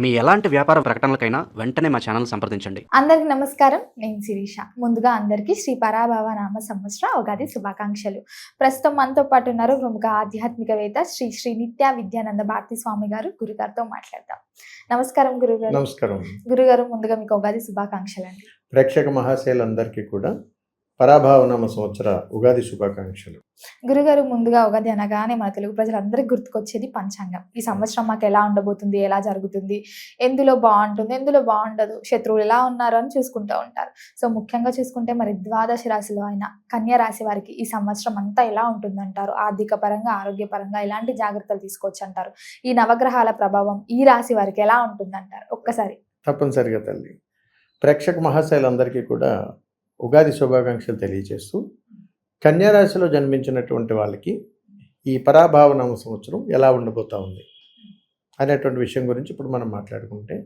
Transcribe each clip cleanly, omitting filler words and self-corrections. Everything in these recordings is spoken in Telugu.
మీ ఎలాంటి వ్యాపార ప్రకటనలకైనా వెంటనే మా ఛానల్ సంప్రదించండి. అందరికి నమస్కారం. నేను శిరీష. ముందుగా అందరికీ శ్రీ పరాభవ నామ సంవత్సర ఉగాది శుభాకాంక్షలు. ప్రస్తుతం మనతో పాటు ఉన్నారు ప్రముఖ ఆధ్యాత్మికవేత్త శ్రీ శ్రీ నిత్య విద్యానంద భారతి స్వామి గారు. గురుగారితో మాట్లాడదాం. నమస్కారం గురుగారు. నమస్కారం గురుగారు, ముందుగా మీకు ఉగాది శుభాకాంక్షలు అండి. ప్రేక్షక మహాశయులందరికీ కూడా పరాభావనామ సంవత్సర ఉగాది శుభాకాంక్షలు. గురుగారు, ముందుగా ఉగాది అనగానే మన తెలుగు ప్రజలందరికీ గుర్తుకొచ్చేది పంచాంగం. ఈ సంవత్సరం మాకు ఎలా ఉండబోతుంది, ఎలా జరుగుతుంది, ఎందులో బాగుంటుంది, ఎందులో బాగుండదు, శత్రువులు ఎలా ఉన్నారు అని చూసుకుంటూ ఉంటారు. సో ముఖ్యంగా చూసుకుంటే మరి ద్వాదశ రాశిలో అయిన కన్యా రాశి వారికి ఈ సంవత్సరం అంతా ఎలా ఉంటుందంటారు? ఆర్థిక పరంగా, ఆరోగ్యపరంగా ఎలాంటి జాగ్రత్తలు తీసుకోవచ్చు అంటారు? ఈ నవగ్రహాల ప్రభావం ఈ రాశి వారికి ఎలా ఉంటుందంటారు? ఒక్కసారి. తప్పనిసరిగా తల్లి, ప్రేక్షక మహాశయులందరికీ కూడా ఉగాది శుభాకాంక్షలు తెలియజేస్తూ, కన్యారాశిలో జన్మించినటువంటి వాళ్ళకి ఈ పరాభావనామ సంవత్సరం ఎలా ఉండబోతా ఉంది అనేటువంటి విషయం గురించి ఇప్పుడు మనం మాట్లాడుకుంటే,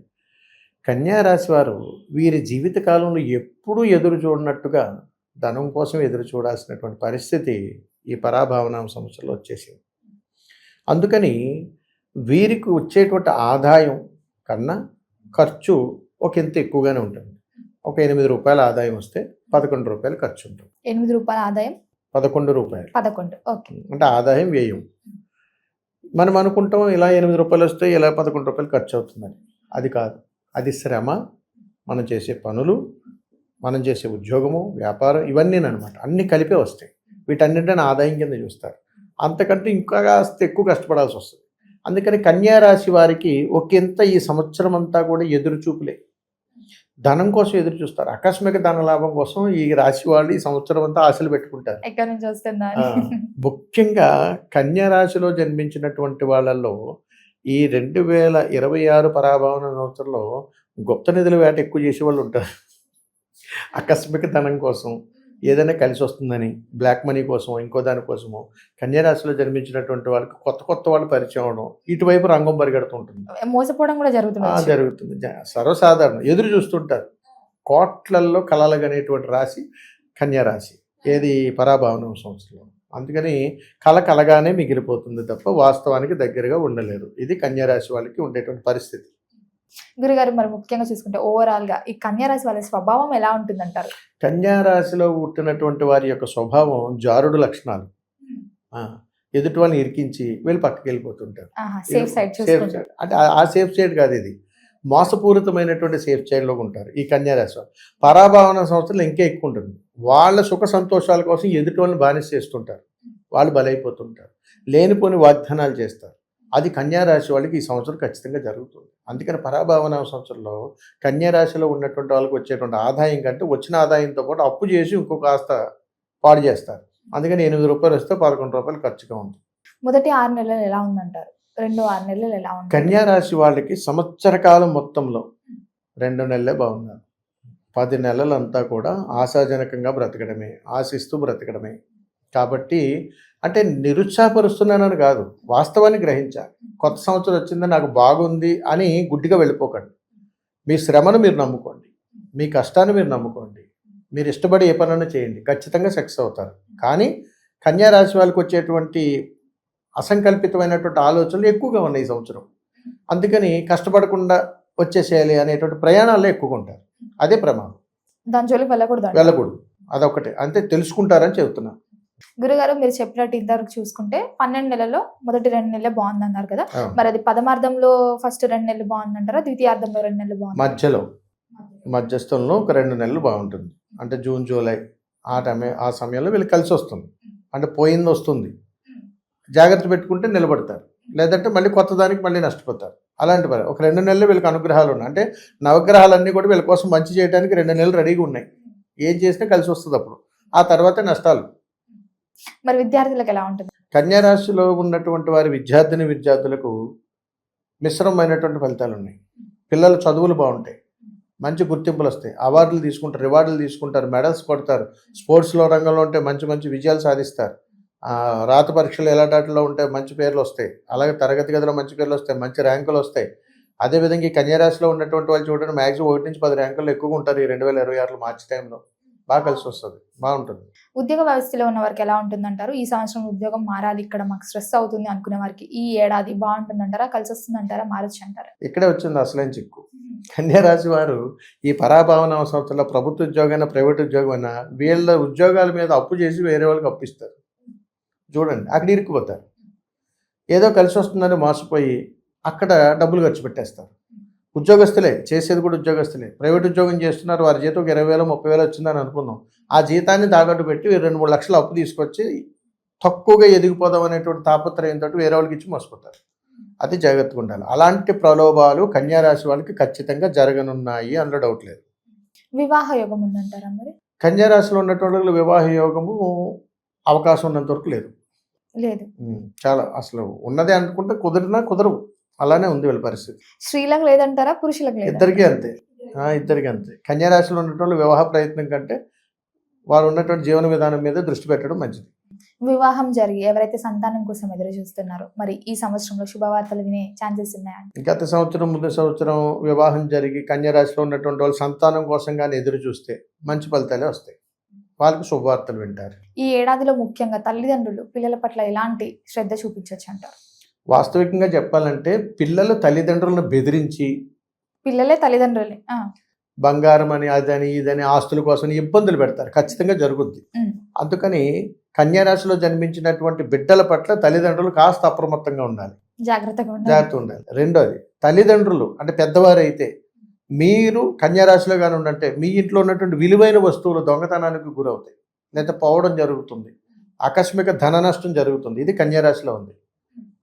కన్యారాశి వారు వీరి జీవితకాలంలో ఎప్పుడూ ఎదురు చూడనట్టుగా ధనం కోసం ఎదురు చూడాల్సినటువంటి పరిస్థితి ఈ పరాభావనామ సంవత్సరంలో వచ్చేసింది. అందుకని వీరికి వచ్చేటువంటి ఆదాయం కన్నా ఖర్చు ఒకంత ఎక్కువగానే ఉంటుంది. ఒక 8 రూపాయల ఆదాయం వస్తే 11 రూపాయలు ఖర్చు ఉంటుంది. 8 రూపాయల ఆదాయం 11 రూపాయలు 11. ఓకే. అంటే ఆదాయం వ్యయం. మనం అనుకుంటాం ఇలా 8 రూపాయలు వస్తే ఇలా 11 రూపాయలు ఖర్చు అవుతుందని. అది కాదు. అది శ్రమ, మనం చేసే పనులు, మనం చేసే ఉద్యోగము, వ్యాపారం, ఇవన్నీ అనమాట. అన్నీ కలిపే వస్తాయి. వీటన్నింటిని ఆదాయం కింద చూస్తారు. అంతకంటే ఇంకా కాస్త ఎక్కువ కష్టపడాల్సి వస్తుంది. అందుకని కన్యారాశి వారికి ఒకంత ఈ సంవత్సరం అంతా కూడా ఎదురు చూపులే. ధనం కోసం ఎదురు చూస్తారు. ఆకస్మిక ధన లాభం కోసం ఈ రాశి వాళ్ళు ఈ సంవత్సరం అంతా ఆశలు పెట్టుకుంటారు. ఎక్కడి నుంచి వస్తుందా? ముఖ్యంగా కన్యా రాశిలో జన్మించినటువంటి వాళ్ళల్లో ఈ 2026 పరాభవన సంవత్సరంలో గుప్త నిధుల వేట ఎక్కువ చేసే వాళ్ళు ఉంటారు. ఆకస్మిక ధనం కోసం, ఏదైనా కలిసి వస్తుందని, బ్లాక్ మనీ కోసం, ఇంకో దానికోసమో కన్యారాశిలో జన్మించినటువంటి వాళ్ళకి కొత్త కొత్త వాళ్ళు పరిచయం అవడం, ఇటువైపు రంగం పరిగెడుతుంటుంది. మోసపోవడం కూడా జరుగుతుంది. సర్వసాధారణం. ఎదురు చూస్తుంటారు. కోట్లల్లో కలలుగనేటువంటి రాశి కన్యారాశి. ఏది పరాభావనం సంవత్సరంలో. అందుకని కల కలగానే మిగిలిపోతుంది తప్ప వాస్తవానికి దగ్గరగా ఉండలేరు. ఇది కన్యారాశి వాళ్ళకి ఉండేటువంటి పరిస్థితి. గురుగారు, మరి ముఖ్యంగా చూసుకుంటే ఓవరాల్ గా ఈ కన్యారాశి వాళ్ళ స్వభావం ఎలా ఉంటుందంటారు? కన్యారాశిలో పుట్టినటువంటి వారి యొక్క స్వభావం జారుడు లక్షణాలు. ఎదుటి వాళ్ళని ఇరికించి వీళ్ళు పక్కకి వెళ్ళిపోతుంటారు. అంటే ఆ సేఫ్ సైడ్ కాదు, ఇది మోసపూరితమైనటువంటి సేఫ్ సైడ్లో ఉంటారు ఈ కన్యారాశి. పరాభావన సంవత్సరాలు ఇంకా ఎక్కువ ఉంటుంది. వాళ్ళ సుఖ సంతోషాల కోసం ఎదుటి వాళ్ళని బానిస చేస్తుంటారు. వాళ్ళు బలైపోతుంటారు. లేనిపోని వాగ్దానాలు చేస్తారు. అది కన్యారాశి వాళ్ళకి ఈ సంవత్సరం ఖచ్చితంగా జరుగుతుంది. అందుకని పరాభావన సంవత్సరంలో కన్యారాశిలో ఉన్నటువంటి వాళ్ళకి వచ్చేటువంటి ఆదాయం కంటే వచ్చిన ఆదాయంతో పాటు అప్పు చేసి ఇంకో కాస్త పాడు చేస్తారు. అందుకని 8 రూపాయలు వస్తే 11 రూపాయలు ఖర్చుగా ఉంటుంది. మొదటి 6 నెలలు ఎలా ఉందంటారు? రెండో 6 నెలలు ఎలా ఉంది? కన్యారాశి వాళ్ళకి సంవత్సర కాలం మొత్తంలో 2 నెలలే బాగున్నారు. 10 నెలలంతా కూడా ఆశాజనకంగా బ్రతకడమే, ఆశిస్తూ బ్రతకడమే. కాబట్టి అంటే నిరుత్సాహపరుస్తున్నానని కాదు, వాస్తవాన్ని గ్రహించాలి. కొత్త సంవత్సరం వచ్చిందని నాకు బాగుంది అని గుడ్డిగా వెళ్ళిపోకండి. మీ శ్రమను మీరు నమ్ముకోండి, మీ కష్టాన్ని మీరు నమ్ముకోండి, మీరు ఇష్టపడి ఏ పనైనా చేయండి, ఖచ్చితంగా సక్సెస్ అవుతారు. కానీ కన్యారాశి వాళ్ళకి వచ్చేటువంటి అసంకల్పితమైనటువంటి ఆలోచనలు ఎక్కువగా ఉన్నాయి ఈ సంవత్సరం. అందుకని కష్టపడకుండా వచ్చేసేయాలి అనేటువంటి ప్రయాణాల్లో ఎక్కువగా ఉంటారు. అదే ప్రమాదం. దాని జోలికి వెళ్ళకూడదు. అదొకటే. అంతే, తెలుసుకుంటారని చెబుతున్నాను. గురుగారు, మీరు చెప్పినట్టు ఇంతవరకు చూసుకుంటే 12 నెలలో మొదటి 2 నెలలు బాగుందన్నారు కదా. మరి అది పదమార్థంలో ఫస్ట్ 2 నెలలు బాగుందంటారా, ద్వితీయార్థంలో 2 నెలలు బాగుంది? మధ్యస్థంలో ఒక 2 నెలలు బాగుంటుంది. అంటే జూన్, జూలై ఆ సమయంలో వీళ్ళు కలిసి వస్తుంది. అంటే పోయింది వస్తుంది. జాగ్రత్త పెట్టుకుంటే నిలబడతారు. లేదంటే మళ్ళీ కొత్త దానికి మళ్ళీ నష్టపోతారు. అలాంటి పని ఒక 2 నెలలు వీళ్ళకి అనుగ్రహాలు ఉన్నాయి. అంటే నవగ్రహాలన్నీ కూడా వీళ్ళ కోసం మంచి చేయడానికి 2 నెలలు రెడీగా ఉన్నాయి. ఏం చేసినా కలిసి వస్తుంది. అప్పుడు ఆ తర్వాత నష్టాలు. మరి విద్యార్థులకు ఎలా ఉంటుంది? కన్యారాశిలో ఉన్నటువంటి వారి విద్యార్థులకు మిశ్రమమైనటువంటి ఫలితాలు ఉన్నాయి. పిల్లల చదువులు బాగుంటాయి, మంచి గుర్తింపులు వస్తాయి, అవార్డులు తీసుకుంటారు, రివార్డులు తీసుకుంటారు, మెడల్స్ కొడతారు. స్పోర్ట్స్లో రంగంలో ఉంటే మంచి మంచి విజయాలు సాధిస్తారు. రాత పరీక్షలు ఎలాంటిలో ఉంటే మంచి పేర్లు వస్తాయి. అలాగే తరగతి గదిలో మంచి పేర్లు వస్తాయి, మంచి ర్యాంకులు వస్తాయి. అదేవిధంగా ఈ కన్యారాశిలో ఉన్నటువంటి వాళ్ళు చూడండి, మ్యాక్సిమం 1 నుంచి 10 ర్యాంకుల్లో ఎక్కువగా ఉంటారు ఈ 2026 మార్చి టైంలో. బాగా కలిసి వస్తుంది, బాగుంటుంది. ఉద్యోగ వ్యవస్థలో ఉన్న వారికి ఎలా ఉంటుందంటారు? ఈ సంవత్సరం ఉద్యోగం మారాలి, ఇక్కడ మాకు స్ట్రెస్ అవుతుంది అనుకునే వారికి ఈ ఏడాది బాగుంటుందంటారా, కలిసి వస్తుందంటారా, మారచ్చు అంటారా? ఇక్కడే వచ్చింది అసలైన చిక్కు. కన్యారాశి వారు ఈ పరాభావన సంవత్సరంలో ప్రభుత్వ ఉద్యోగమైనా ప్రైవేట్ ఉద్యోగమైనా వీళ్ళ ఉద్యోగాల మీద అప్పు చేసి వేరే వాళ్ళకి అప్పిస్తారు. చూడండి, అక్కడ ఇరుక్కుపోతారు. ఏదో కలిసి వస్తుందని మోసపోయి అక్కడ డబ్బులు ఖర్చు పెట్టేస్తారు. ఉద్యోగస్తులే చేసేది కూడా ఉద్యోగస్తులే, ప్రైవేట్ ఉద్యోగం చేస్తున్నారు, వారి జీతం 20,000 30,000 వచ్చిందని అనుకుందాం. ఆ జీతాన్ని తాకట్టు పెట్టి 2-3 లక్షలు అప్పు తీసుకొచ్చి తక్కువగా ఎదిగిపోదాం అనేటువంటి తాపత్రయంతో వేరే వాళ్ళకి ఇచ్చి మోసపోతారు. అది జాగ్రత్తగా ఉండాలి. అలాంటి ప్రలోభాలు కన్యారాశి వాళ్ళకి ఖచ్చితంగా జరగనున్నాయి, అందులో డౌట్ లేదు. వివాహ యోగం ఉందంటారా మరి? కన్యారాశిలో ఉన్నటువంటి వివాహ యోగము అవకాశం ఉన్నంత వరకు లేదు. లేదు. చాలా అసలు ఉన్నదే అనుకుంటే కుదిరినా కుదరవు, అలానే ఉంది వీళ్ళ పరిస్థితి. స్త్రీలకు లేదంటారా, పురుషులకు లేదు? ఇద్దరికీ అంతే, ఇద్దరికీ అంతే. కన్యారాశిలో ఉన్నటువంటి వివాహ ప్రయత్నం కంటే వారు ఉన్నటువంటి జీవన విధానం మీద దృష్టి పెట్టడం మంచిది. వివాహం జరిగి ఎవరైతే సంతానం కోసం ఎదురు చూస్తున్నారో మరి ఈ సంవత్సరంలో శుభవార్తలు వినే ఛాన్సెస్ ఉన్నాయండి? గత సంవత్సరం ముందు సంవత్సరం వివాహం జరిగి కన్యారాశిలో ఉన్నటువంటి వాళ్ళు సంతానం కోసం కానీ ఎదురు చూస్తే మంచి ఫలితాలే వస్తాయి, వాళ్ళకి శుభవార్తలు వింటారు. ఈ ఏడాదిలో ముఖ్యంగా తల్లిదండ్రులు పిల్లల పట్ల ఎలాంటి శ్రద్ధ చూపించవచ్చు అంటారు? వాస్తవికంగా చెప్పాలంటే పిల్లలు తల్లిదండ్రులను బెదిరించి పిల్లలే తల్లిదండ్రులే బంగారం అని అదని ఇదని ఆస్తుల కోసం ఇబ్బందులు పెడతారు, ఖచ్చితంగా జరుగుద్ది. అందుకని కన్యారాశిలో జన్మించినటువంటి బిడ్డల పట్ల తల్లిదండ్రులు కాస్త అప్రమత్తంగా ఉండాలి, జాగ్రత్త ఉండాలి. రెండోది, తల్లిదండ్రులు అంటే పెద్దవారు అయితే మీరు కన్యారాశిలో కానీ ఉండంటే మీ ఇంట్లో ఉన్నటువంటి విలువైన వస్తువులు దొంగతనానికి గురవుతాయి, లేదా పోవడం జరుగుతుంది, ఆకస్మిక ధన నష్టం జరుగుతుంది. ఇది కన్యారాశిలో ఉంది.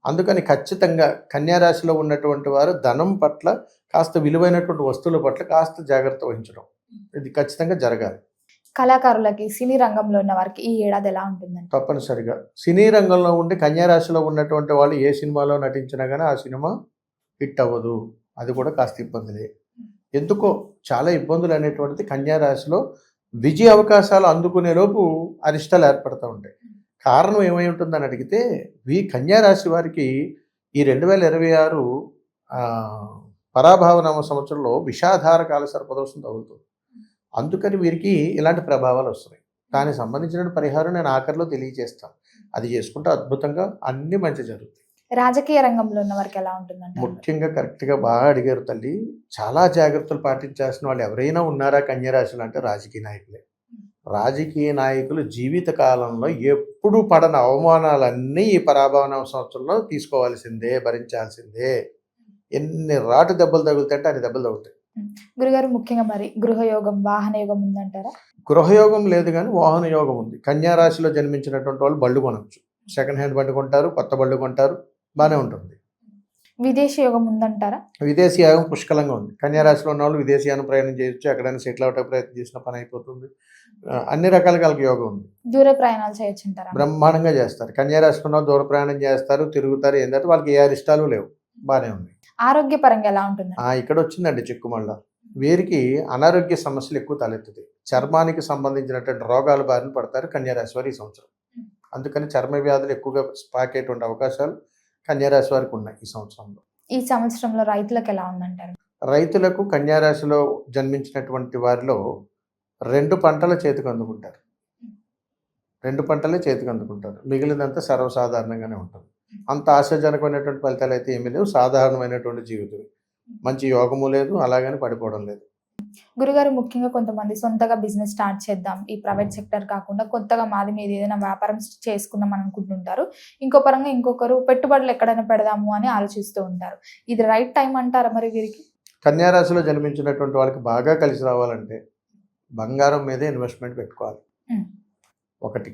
అందుకని ఖచ్చితంగా కన్యారాశిలో ఉన్నటువంటి వారు ధనం పట్ల కాస్త విలువైనటువంటి వస్తువుల పట్ల కాస్త జాగ్రత్త వహించడం, ఇది ఖచ్చితంగా జరగాలి. కళాకారులకి, సినీ రంగంలో ఉన్న వారికి ఈ ఏడాది ఎలా ఉంటుందండి? తప్పనిసరిగా సినీ రంగంలో ఉండి కన్యారాశిలో ఉన్నటువంటి వాళ్ళు ఏ సినిమాలో నటించినా కానీ ఆ సినిమా హిట్ అవ్వదు, అది కూడా కాస్త ఇబ్బందులే. ఎందుకో చాలా ఇబ్బందులు అనేటువంటిది కన్యారాశిలో విజయ అవకాశాలు అందుకునే లోపు అరిష్టాలు ఏర్పడుతూ ఉంటాయి. కారణం ఏమై ఉంటుందని అడిగితే ఈ కన్యారాశి వారికి ఈ 2026 పరాభావనామ సంవత్సరంలో విషాధార కాల సర్పదోషం తగులుతుంది. అందుకని వీరికి ఇలాంటి ప్రభావాలు వస్తున్నాయి. దానికి సంబంధించిన పరిహారం నేను ఆఖరిలో తెలియజేస్తాను, అది చేసుకుంటే అద్భుతంగా అన్ని మంచి జరుగుతాయి. రాజకీయ రంగంలో ఉన్న వారికి ఎలా ఉంటుందంటే? ముఖ్యంగా కరెక్ట్గా బాగా అడిగారు తల్లి. చాలా జాగ్రత్తలు పాటించాల్సిన వాళ్ళు ఎవరైనా ఉన్నారా కన్యారాశిలో అంటే రాజకీయ నాయకులే. రాజకీయ నాయకులు జీవిత కాలంలో ఎప్పుడు పడని అవమానాలన్నీ ఈ పరాభవన సంవత్సరంలో తీసుకోవాల్సిందే, భరించాల్సిందే. ఎన్ని రాటు దెబ్బలు తగులుతాయంటే అన్ని దెబ్బలు తగులుతాయి. గురుగారు, ముఖ్యంగా మరి గృహయోగం, వాహన యోగం ఉందంటారా? గృహయోగం లేదు కానీ వాహన యోగం ఉంది. కన్యారాశిలో జన్మించినటువంటి వాళ్ళు బళ్ళు కొనవచ్చు, సెకండ్ హ్యాండ్ బండి కొంటారు, కొత్త బళ్ళు కొంటారు, బాగానే ఉంటుంది. విదేశీ యోగం ఉందంటారా? విదేశీ యోగం పుష్కలంగా ఉంది. కన్యారాశిలో ఉన్న వాళ్ళు విదేశీయానం ప్రయాణం చేయొచ్చు, ఎక్కడైనా సెటిల్ అవటం ప్రయత్నం చేసిన పని అయిపోతుంది. అన్ని రకాలుగా వాళ్ళకి యోగం ఉంది. దూర ప్రయాణాలు చేయొచ్చు అంటారా? బ్రహ్మాండంగా చేస్తారు. కన్యారాశిలో ఉన్న దూర ప్రయాణం చేస్తారు, తిరుగుతారు. ఏంటంటే వాళ్ళకి ఏ అరిష్టాలు లేవు, బాగానే ఉంది. ఆరోగ్యపరంగా ఎలా ఉంటుంది? ఇక్కడ వచ్చిందండి చిక్కుమళ్ళ. వీరికి అనారోగ్య సమస్యలు ఎక్కువ తలెత్తుతాయి. చర్మానికి సంబంధించినటువంటి రోగాల బారిన పడతారు కన్యారాశి వారు ఈ సంవత్సరం. అందుకని చర్మ వ్యాధులు ఎక్కువగా పాకేటువంటి అవకాశాలు కన్యారాశి వారికి ఉన్నాయి ఈ సంవత్సరంలో. ఈ సంవత్సరంలో రైతులకు ఎలా ఉందంటారు? రైతులకు కన్యారాశిలో జన్మించినటువంటి వారిలో 2 పంటలు చేతికి అందుకుంటారు. 2 పంటలే చేతికి అందుకుంటారు, మిగిలినంతా సర్వసాధారణంగానే ఉంటుంది. అంత ఆశాజనకమైనటువంటి ఫలితాలు అయితే ఏమీ లేవు, సాధారణమైనటువంటి జీవితం. మంచి యోగము లేదు, అలాగని పడిపోవడం లేదు. గురుగారు, ముఖ్యంగా కొంతమంది సొంతగా బిజినెస్ స్టార్ట్ చేద్దాం, ఈ ప్రైవేట్ సెక్టర్ కాకుండా కొత్తగా మాది మీద ఏదైనా వ్యాపారం చేసుకుందాం అని అనుకుంటుంటారు. ఇంకో పరంగా ఇంకొకరు పెట్టుబడులు ఎక్కడైనా పెడదాము అని ఆలోచిస్తూ ఉంటారు. ఇది రైట్ టైం అంటారా మరి వీరికి? కన్యారాశిలో జన్మించినటువంటి వాళ్ళకి బాగా కలిసి రావాలంటే బంగారం మీదే ఇన్వెస్ట్మెంట్ పెట్టుకోవాలి. ఒకటి,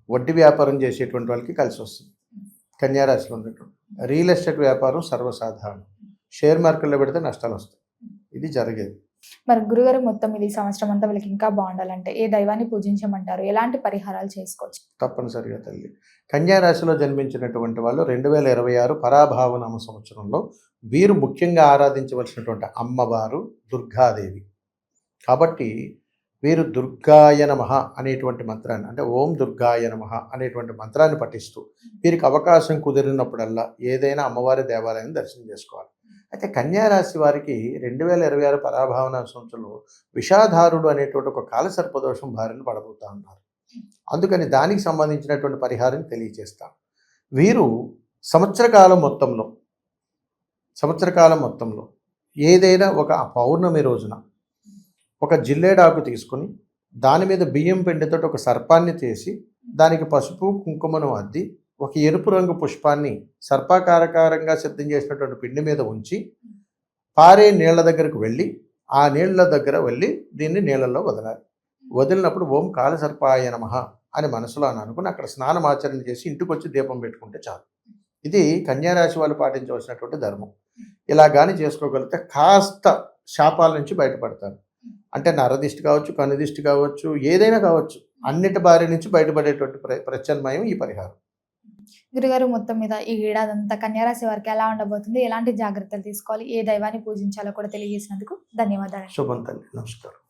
వడ్డీ వ్యాపారం చేసేటువంటి వాళ్ళకి కలిసి వస్తుంది. కన్యారాశిలో ఉన్నటువంటి రియల్ ఎస్టేట్ వ్యాపారం సర్వసాధారణం. షేర్ మార్కెట్లో పెడితే నష్టాలు వస్తాయి, ఇది జరిగేది. మరి గురుగారు, మొత్తం ఇది సంవత్సరం అంతా వీళ్ళకి ఇంకా బాగుండాలంటే ఏ దైవాన్ని పూజించమంటారు, ఎలాంటి పరిహారాలు చేసుకోవచ్చు? తప్పనిసరిగా తల్లి, కన్యారాశిలో జన్మించినటువంటి వాళ్ళు 2026 పరాభావనామ సంవత్సరంలో వీరు ముఖ్యంగా ఆరాధించవలసినటువంటి అమ్మవారు దుర్గాదేవి. కాబట్టి వీరు దుర్గాయ నమః అనేటువంటి మంత్రాన్ని, అంటే ఓం దుర్గాయ నమః అనేటువంటి మంత్రాన్ని పఠిస్తూ వీరికి అవకాశం కుదిరినప్పుడల్లా ఏదైనా అమ్మవారి దేవాలయాన్ని దర్శనం చేసుకోవాలి. అయితే కన్యా రాశి వారికి 2026 పరాభావన సంవత్సరంలో విషాధారుడు అనేటువంటి ఒక కాలసర్పదోషం బారిన పడబోతా ఉన్నారు. అందుకని దానికి సంబంధించినటువంటి పరిహారం తెలియజేస్తాను. వీరు సంవత్సరకాలం మొత్తంలో ఏదైనా ఒక పౌర్ణమి రోజున ఒక జిల్లేడాకు తీసుకుని దాని మీద బియ్యం పిండితో ఒక సర్పాన్ని చేసి దానికి పసుపు కుంకుమను అద్ది ఒక ఎరుపు రంగు పుష్పాన్ని సర్పాకారకారంగా సిద్ధం చేసినటువంటి పిండి మీద ఉంచి పారే నీళ్ల దగ్గరకు వెళ్ళి ఆ నీళ్ల దగ్గర వెళ్ళి దీన్ని నీళ్ళల్లో వదలాలి. వదిలినప్పుడు ఓం కాలసర్పాయ నమః అని మనసులో అని అనుకుని అక్కడ స్నానం ఆచరణ చేసి ఇంటికి వచ్చి దీపం పెట్టుకుంటే చాలు. ఇది కన్యారాశి వాళ్ళు పాటించవలసినటువంటి ధర్మం. ఇలా కానీ చేసుకోగలిగితే కాస్త శాపాల నుంచి బయటపడతారు. అంటే నరదిష్టి కావచ్చు, కనుదిష్టి కావచ్చు, ఏదైనా కావచ్చు, అన్నిటి బారి నుంచి బయటపడేటువంటి ప్రత్యామ్నాయం ఈ పరిహారం. గురుగారు, మొత్తం మీద ఈ ఏడాదంతా కన్యారాశి వారికి ఎలా ఉండబోతుంది, ఎలాంటి జాగ్రత్తలు తీసుకోవాలి, ఏ దైవాన్ని పూజించాలో కూడా తెలియజేసినందుకు ధన్యవాదాలు. శుభం తల్లి, నమస్కారం.